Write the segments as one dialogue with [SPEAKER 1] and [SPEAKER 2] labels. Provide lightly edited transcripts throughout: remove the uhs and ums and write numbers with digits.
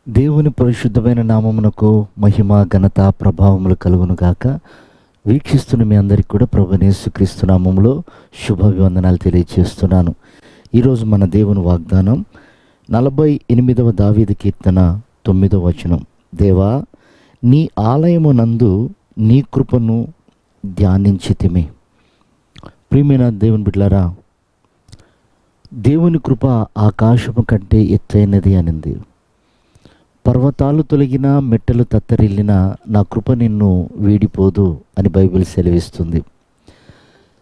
[SPEAKER 1] దేవుని పరిశుద్ధమైన నామమునకు మహిమ ఘనత ప్రభావములు కలుగును గాక. వీక్షిస్తున్న మీ అందరికీ కూడా ప్రభువైన యేసుక్రీస్తు నామములో శుభాభివందనాలు తెలియజేస్తున్నాను. ఈరోజు మన దేవుని వాగ్దానం 48వ దావీదు కీర్తన 9వ వచనం. దేవా, నీ ఆలయమునందు నీ కృపను ధ్యానించితిమి. ప్రియమైన దేవుని బిడ్డలారా, దేవుని కృప ఆకాశము కంటే ఎత్తైనది అనింది. పర్వతాలు తొలగినా, మెట్టలు తత్తరిల్లినా నా కృప నిన్ను వీడిపోదు అని బైబిల్ సెలవిస్తుంది.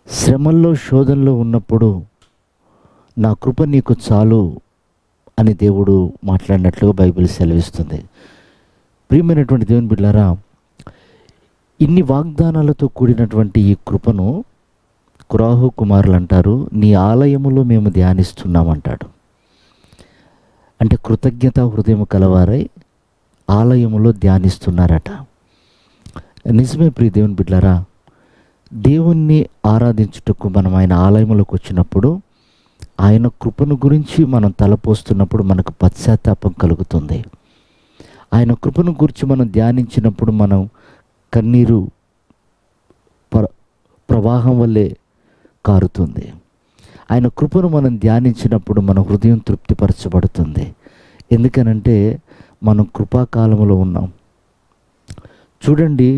[SPEAKER 1] శ్రమల్లో, శోధనలో ఉన్నప్పుడు నా కృప నీకు చాలు అని దేవుడు మాట్లాడినట్లుగా బైబిల్ సెలవిస్తుంది. ప్రియమైనటువంటి దేవుని బిడ్డలారా, ఇన్ని వాగ్దానాలతో కూడినటువంటి ఈ కృపను కురాహు కుమారులు అంటారు, నీ ఆలయములో మేము ధ్యానిస్తున్నామంటాడు. అంటే కృతజ్ఞత హృదయం కలవారై ఆలయములో ధ్యానిస్తున్నారట. నిజమే ప్రియ దేవుని బిడ్డలారా, దేవుణ్ణి ఆరాధించుటకు మనం ఆయన ఆలయంలోకి వచ్చినప్పుడు ఆయన కృపను గురించి మనం తలపోస్తున్నప్పుడు మనకు పశ్చాత్తాపం కలుగుతుంది. ఆయన కృపను గురించి మనం ధ్యానించినప్పుడు మనం కన్నీరు ప్రవాహం వల్లే కారుతుంది. ఆయన కృపను మనం ధ్యానించినప్పుడు మన హృదయం తృప్తిపరచబడుతుంది. ఎందుకనంటే మనం కృపాకాలంలో ఉన్నాం. చూడండి,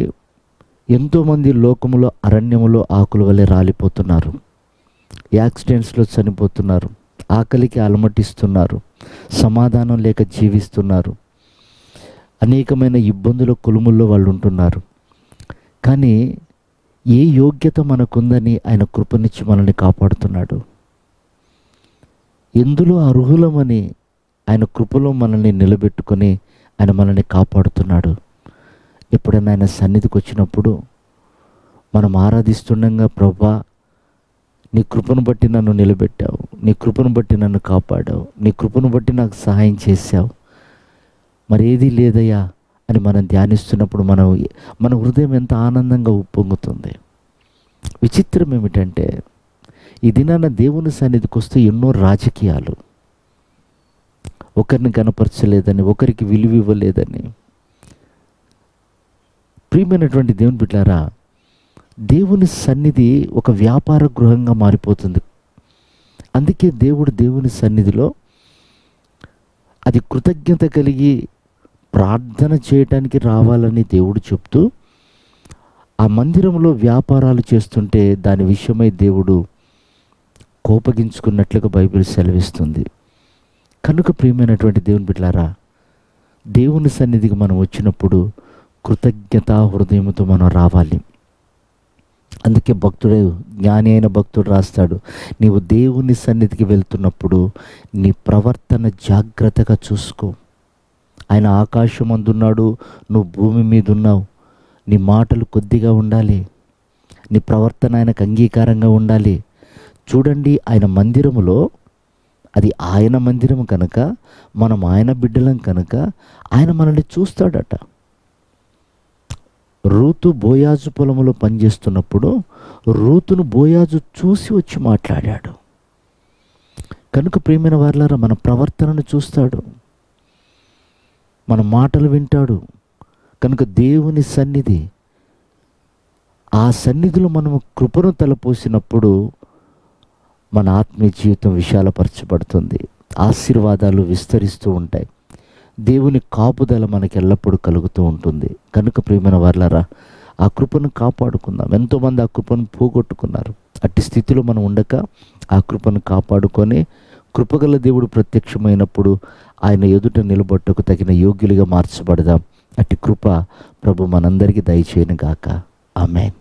[SPEAKER 1] ఎంతోమంది లోకములో అరణ్యములో ఆకుల వలె రాలిపోతున్నారు, యాక్సిడెంట్స్లో చనిపోతున్నారు, ఆకలికి అలమటిస్తున్నారు, సమాధానం లేక జీవిస్తున్నారు, అనేకమైన ఇబ్బందుల కొలుముల్లో వాళ్ళు ఉంటున్నారు. కానీ ఏ యోగ్యత మనకుందని ఆయన కృపనిచ్చి మనల్ని కాపాడుతున్నాడు. ఎందులో అర్హులమని ఆయన కృపలో మనల్ని నిలబెట్టుకొని ఆయన మనల్ని కాపాడుతున్నాడు. ఎప్పుడైనా ఆయన సన్నిధికి వచ్చినప్పుడు మనం ఆరాధిస్తుండగా, ప్రభువా, నీ కృపను బట్టి నన్ను నిలబెట్టావు, నీ కృపను బట్టి నన్ను కాపాడావు, నీ కృపను బట్టి నాకు సహాయం చేశావు, మరేదీ లేదయ్యా అని మనం ధ్యానిస్తున్నప్పుడు మన హృదయం ఎంత ఆనందంగా ఉప్పొంగుతుంది. విచిత్రం ఏమిటంటే, ఈ దినాన దేవుని సన్నిధికి వస్తే ఎన్నో రాజకీయాలు, ఒకరిని కనపరచలేదని, ఒకరికి విలువ ఇవ్వలేదని. ప్రియమైనటువంటి దేవుని బిడ్డలారా, దేవుని సన్నిధి ఒక వ్యాపార గృహంగా మారిపోతుంది. అందుకే దేవుని సన్నిధిలో అది కృతజ్ఞత కలిగి ప్రార్థన చేయటానికి రావాలని దేవుడు చెప్తూ, ఆ మందిరంలో వ్యాపారాలు చేస్తుంటే దాని విషయమై దేవుడు కోపగించుకున్నట్లుగా బైబిల్ సెలవిస్తుంది. కనుక ప్రియమైనటువంటి దేవుని బిడ్డలారా, దేవుని సన్నిధికి మనం వచ్చినప్పుడు కృతజ్ఞతా హృదయంతో మనం రావాలి. అందుకే జ్ఞాని అయిన భక్తుడు రాస్తాడు, నీవు దేవుని సన్నిధికి వెళ్తున్నప్పుడు నీ ప్రవర్తన జాగ్రత్తగా చూసుకో. ఆయన ఆకాశం అందున్నాడు, నువ్వు భూమి మీద ఉన్నావు. నీ మాటలు కొద్దిగా ఉండాలి, నీ ప్రవర్తన ఆయనకు అంగీకారంగా ఉండాలి. చూడండి, ఆయన మందిరములో, అది ఆయన మందిరం కనుక, మనం ఆయన బిడ్డలం కనుక ఆయన మనల్ని చూస్తాడట. రూతు బోయాజు పొలములో పనిచేస్తున్నప్పుడు రూతును బోయాజు చూసి వచ్చి మాట్లాడాడు. కనుక ప్రియమైన వారలారా, మన ప్రవర్తనను చూస్తాడు, మన మాటలు వింటాడు. కనుక దేవుని సన్నిధి, ఆ సన్నిధిలో మనము కృపను తలపోసినప్పుడు మన ఆత్మీయ జీవితం విశాలపరచబడుతుంది, ఆశీర్వాదాలు విస్తరిస్తూ ఉంటాయి, దేవుని కాపుదల మనకి ఎల్లప్పుడూ కలుగుతూ ఉంటుంది. కనుక ప్రియమైన వారలారా, ఆ కృపను కాపాడుకుందాం. ఎంతోమంది ఆ కృపను పోగొట్టుకున్నారు. అట్టి స్థితిలో మనం ఉండక ఆ కృపను కాపాడుకొని, కృపగల దేవుడు ప్రత్యక్షమైనప్పుడు ఆయన ఎదుట నిలబొట్టకు తగిన యోగ్యులుగా మార్చబడదాం. అట్టి కృప ప్రభు మనందరికీ దయచేయను గాక. ఆమేన్.